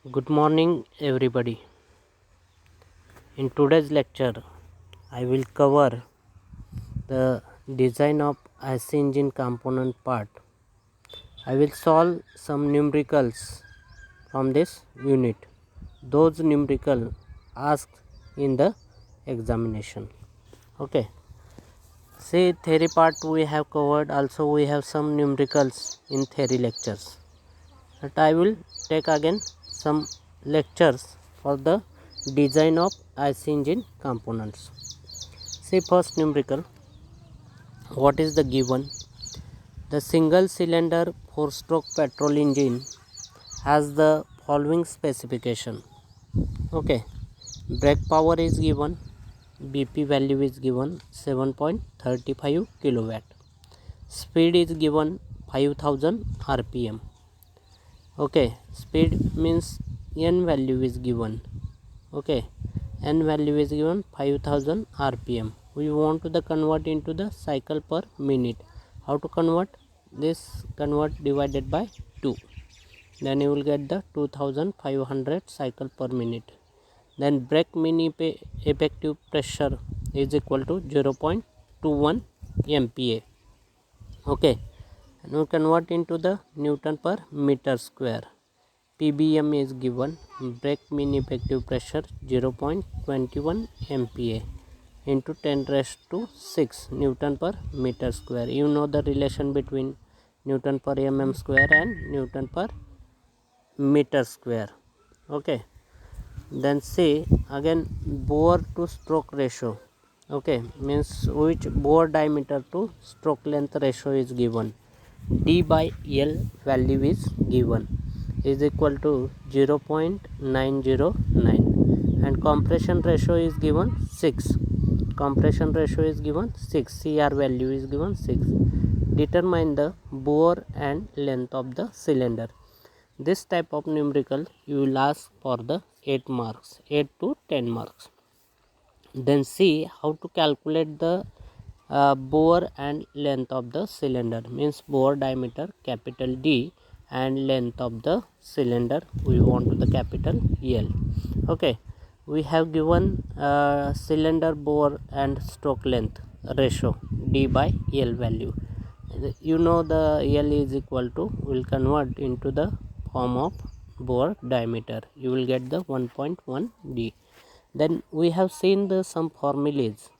Good morning, everybody. In today's lecture, I will cover the design of IC engine component part. I will solve some numericals from this unit. Those numerical asked in the examination. Okay. See, theory part we have covered. Also, we have some numericals in theory lectures. But I will take again some lectures for the design of IC engine components. See, first numerical, what is the given? The single cylinder 4-stroke petrol engine has the following specification. Okay, brake power is given, BP value is given 7.35 kilowatt, speed is given 5000 rpm. Okay, speed means n value is given. Okay, n value is given 5000 rpm. We want to convert into the cycle per minute. How to convert this? Convert divided by 2, then you will get the 2500 cycle per minute. Then brake mean effective pressure is equal to 0.21 MPa. Okay, and we convert into the Newton per meter square. PBM is given, brake mean effective pressure 0.21 MPa into 10 raised to 6 Newton per meter square. You know the relation between Newton per mm square and Newton per meter square. Okay, then see again bore to stroke ratio. Okay, means which bore diameter to stroke length ratio is given. D by L value is given is equal to 0.909 and compression ratio is given 6. Compression ratio is given 6. CR value is given 6. Determine the bore and length of the cylinder. This type of numerical you will ask for the 8 marks, 8 to 10 marks. Then see how to calculate the bore and length of the cylinder, means bore diameter capital D and length of the cylinder we want to the capital L. Okay, we have given cylinder bore and stroke length ratio D by L value. You know the L is equal to, will convert into the form of bore diameter. You will get the 1.1 D. Then we have seen the some formulas.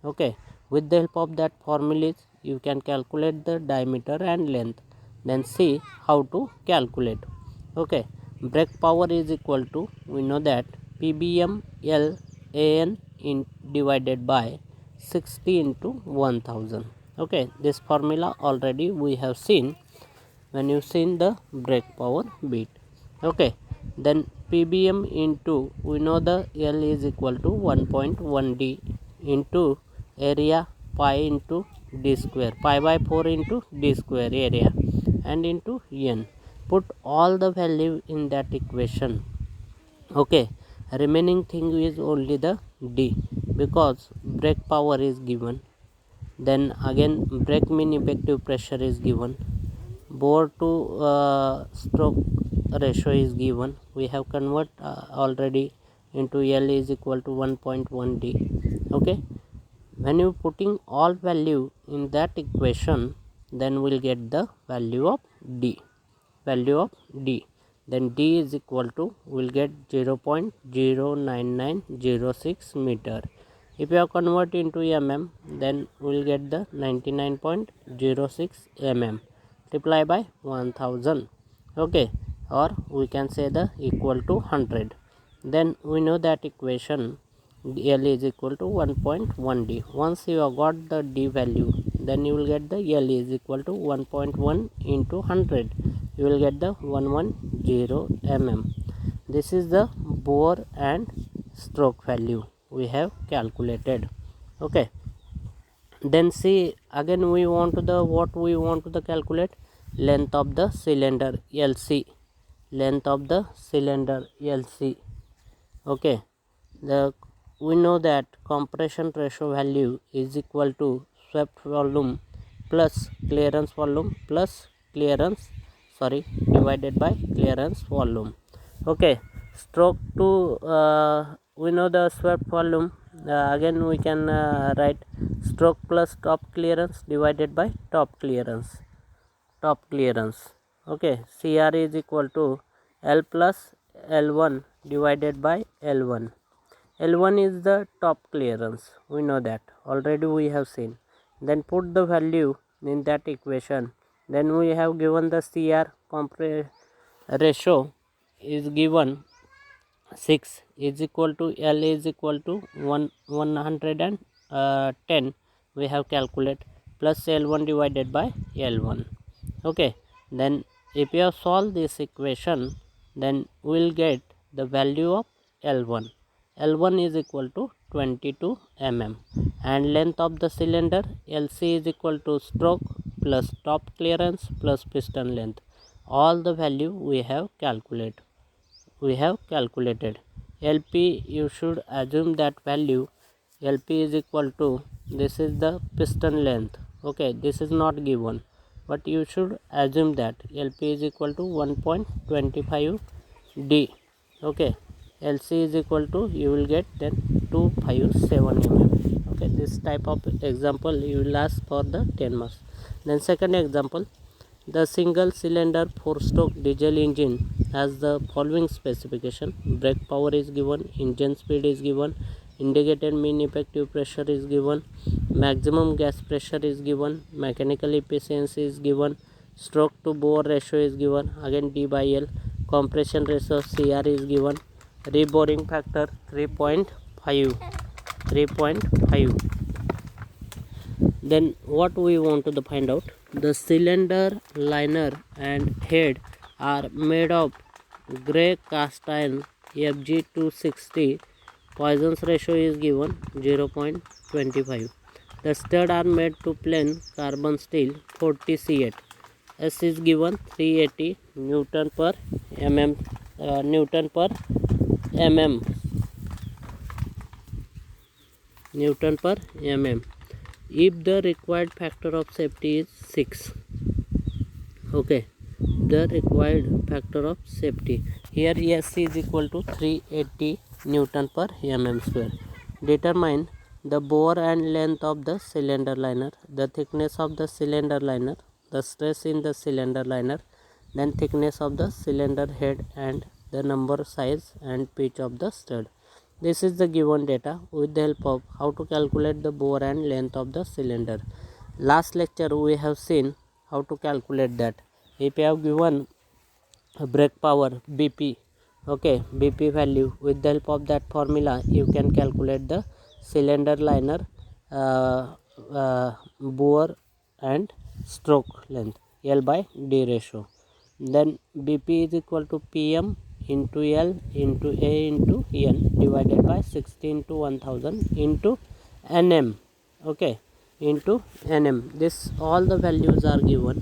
Okay, with the help of that formulas you can calculate the diameter and length. Then see how to calculate. Okay, brake power is equal to, we know that PBM L AN in divided by 60 into 1000. Okay, this formula already we have seen when you seen the brake power bit. Okay, then PBM into, we know the L is equal to 1.1 D into area pi into D square, pi by 4 into D square area and into N. Put all the value in that equation. Okay, remaining thing is only the D because brake power is given. Then again brake mean effective pressure is given, bore to stroke ratio is given. We have convert already into L is equal to 1.1 D. Okay, when you putting all value in that equation, then we'll get the value of D. Then D is equal to, we'll get 0.09906 meter. If you have convert into mm, then we'll get the 99.06 mm multiply by 1000. Okay, or we can say the equal to 100. Then we know that equation L is equal to 1.1 D. Once you have got the D value, then you will get the L is equal to 1.1 into 100. You will get the 110 mm. This is the bore and stroke value we have calculated. Okay, then see again we want to the, what we want to the calculate, length of the cylinder LC, length of the cylinder LC. Okay, the we know that compression ratio value is equal to swept volume plus clearance volume plus divided by clearance volume. Okay, stroke to we know the swept volume. Again we can write stroke plus top clearance divided by top clearance. Okay, CR is equal to L plus L1 divided by L1. L1 is the top clearance, we know that already we have seen. Then put the value in that equation. Then we have given the CR ratio is given 6 is equal to L is equal to 110 we have calculate plus L1 divided by L1. Okay, then if you have solved this equation, then we will get the value of L1. L1 is equal to 22 mm and length of the cylinder LC is equal to stroke plus top clearance plus piston length. All the value we have calculated. LP, you should assume that value LP is equal to, this is the piston length. Okay, this is not given, but you should assume that LP is equal to 1.25 D. Okay, LC is equal to, you will get then 257 mm. Okay, this type of example you will ask for the 10 marks. Then second example, the single cylinder 4-stroke diesel engine has the following specification. Brake power is given, engine speed is given, indicated mean effective pressure is given, maximum gas pressure is given, mechanical efficiency is given, stroke to bore ratio is given, again D by L, compression ratio CR is given, reboring factor 3.5. Then what we want to find out, the cylinder liner and head are made of grey cast iron FG260. Poisson's ratio is given 0.25. The stud are made to plain carbon steel 40 C8. S is given 380 Newton per mm. If the required factor of safety is 6. Okay, the required factor of safety here S is equal to 380 Newton per mm square. Determine the bore and length of the cylinder liner, the thickness of the cylinder liner, the stress in the cylinder liner, then thickness of the cylinder head and the number, size and pitch of the stud. This is the given data with the help of how to calculate the bore and length of the cylinder. Last lecture we have seen how to calculate that. If you have given a brake power BP, okay, BP value, with the help of that formula you can calculate the cylinder liner bore and stroke length L by D ratio. Then BP is equal to PM into L into A into N divided by 60 into 1000 into Nm. Okay, into Nm. This all the values are given.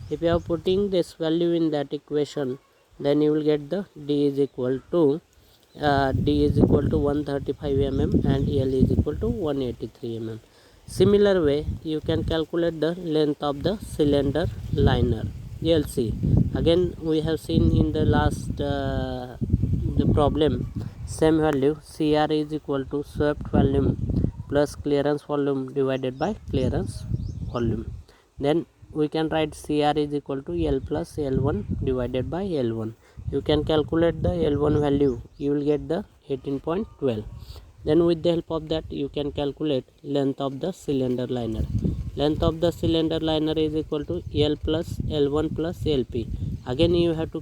If you are putting this value in that equation, then you will get the D is equal to 135 mm and L is equal to 183 mm. Similar way you can calculate the length of the cylinder liner LC. Again we have seen in the last the problem, same value. CR is equal to swept volume plus clearance volume divided by clearance volume. Then we can write CR is equal to L plus L1 divided by L1. You can calculate the L1 value, you will get the 18.12. Then with the help of that you can calculate length of the cylinder liner. Length of the cylinder liner is equal to L plus L1 plus LP. Again you have to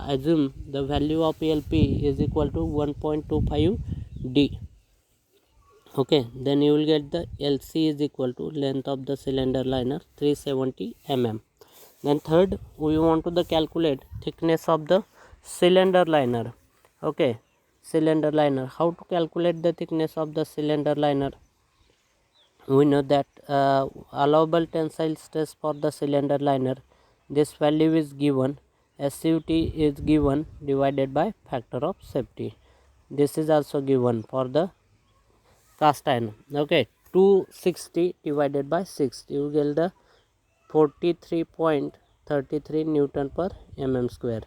assume the value of LP is equal to 1.25 D. Okay, then you will get the LC is equal to length of the cylinder liner 370 mm. Then third we want to calculate thickness of the cylinder liner. Okay, cylinder liner. How to calculate the thickness of the cylinder liner? We know that allowable tensile stress for the cylinder liner, this value is given, SUT is given divided by factor of safety. This is also given for the cast iron. Okay, 260 divided by 6, you get the 43.33 Newton per mm square.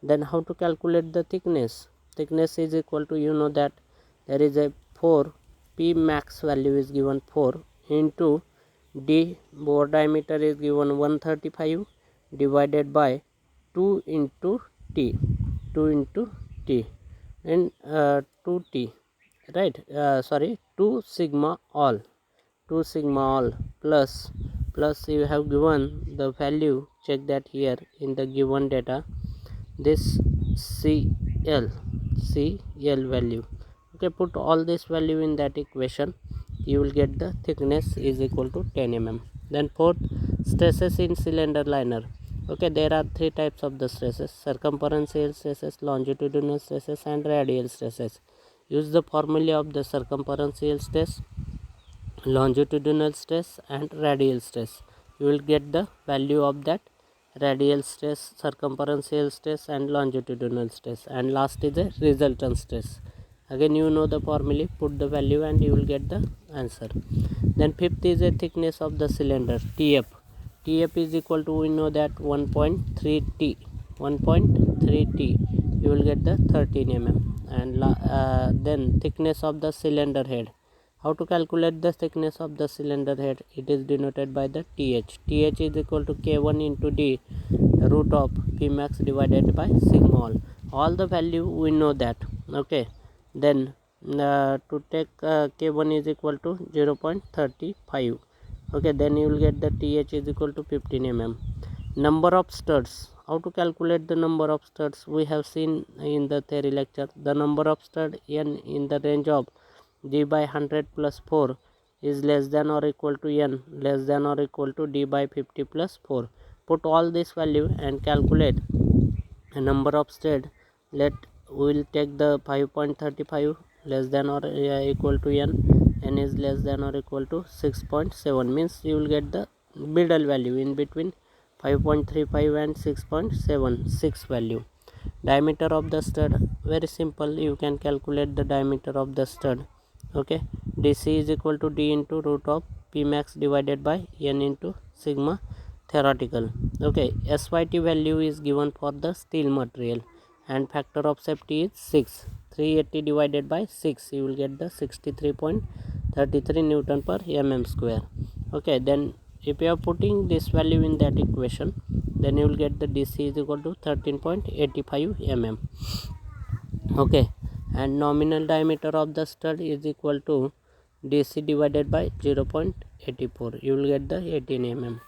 Then how to calculate the thickness? thickness is equal to, you know that there is a 4, P max value is given 4 into D bore diameter is given 135 divided by 2 into T, 2 into T and 2T, right, 2 sigma all, 2 sigma all plus you have given the value, check that here in the given data, this CL value. Okay, put all this value in that equation, you will get the thickness is equal to 10 mm. Then fourth, stresses in cylinder liner. Okay, there are 3 types of the stresses: circumferential stresses, longitudinal stresses and radial stresses. Use the formula of the circumferential stress, longitudinal stress and radial stress. You will get the value of that radial stress, circumferential stress and longitudinal stress, and last is the resultant stress. Again, you know the formula, put the value and you will get the answer. Then fifth is a thickness of the cylinder, TF. TF is equal to, we know that 1.3 T, 1.3 T, you will get the 13 mm. And then thickness of the cylinder head. How to calculate the thickness of the cylinder head? It is denoted by the TH. TH is equal to K1 into D root of P max divided by sigma all the value we know that. Okay, then to take K1 is equal to 0.35. okay, then you will get the TH is equal to 15 mm. Number of studs. How to calculate the number of studs? We have seen in the theory lecture. The number of stud n in the range of D by 100 plus 4 is less than or equal to n less than or equal to D by 50 plus 4. Put all this value and calculate a number of stud. Let we will take the 5.35 less than or equal to n is less than or equal to 6.7, means you will get the middle value in between 5.35 and 6.76 value. Diameter of the stud, very simple, you can calculate the diameter of the stud. Okay, DC is equal to D into root of P max divided by n into sigma theoretical. Okay, SYT value is given for the steel material and factor of safety is 6. 380 divided by 6, you will get the 63.33 Newton per mm square. Okay, then if you are putting this value in that equation, then you will get the DC is equal to 13.85 mm. Okay, and nominal diameter of the stud is equal to DC divided by 0.84, you will get the 18 mm.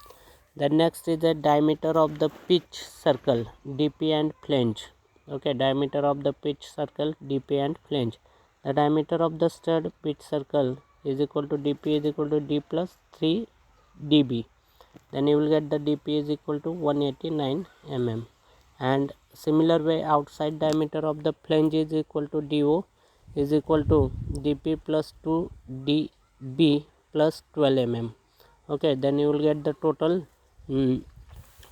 The next is the diameter of the pitch circle, DP and flange. Okay, diameter of the pitch circle, DP and flange. The diameter of the stud pitch circle is equal to DP is equal to D plus 3 dB. Then you will get the DP is equal to 189 mm. And similar way, outside diameter of the flange is equal to DO is equal to DP plus 2 dB plus 12 mm. Okay, then you will get the total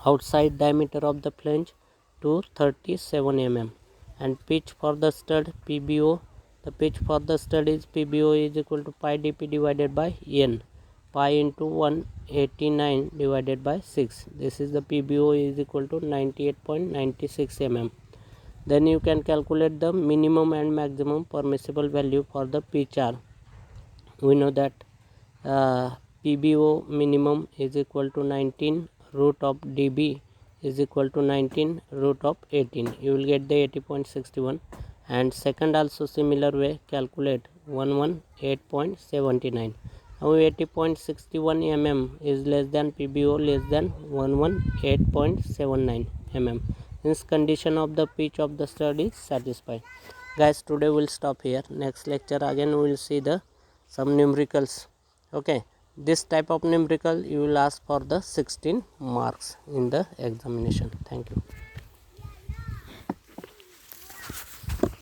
outside diameter of the flange to 37 mm. And pitch for the stud, PBO, the pitch for the stud is PBO is equal to pi dp divided by n, pi into 189 divided by 6. This is the PBO is equal to 98.96 mm. Then you can calculate the minimum and maximum permissible value for the pitch R. We know that PBO minimum is equal to 19 root of dB is equal to 19 root of 18. You will get the 80.61. And second also similar way, calculate 118.79. Now 80.61 mm is less than PBO less than 118.79 mm. Means condition of the pitch of the stud is satisfied. Guys, today we'll stop here. Next lecture again we will see the some numericals. Okay, this type of numerical you will ask for the 16 marks in the examination. Thank you.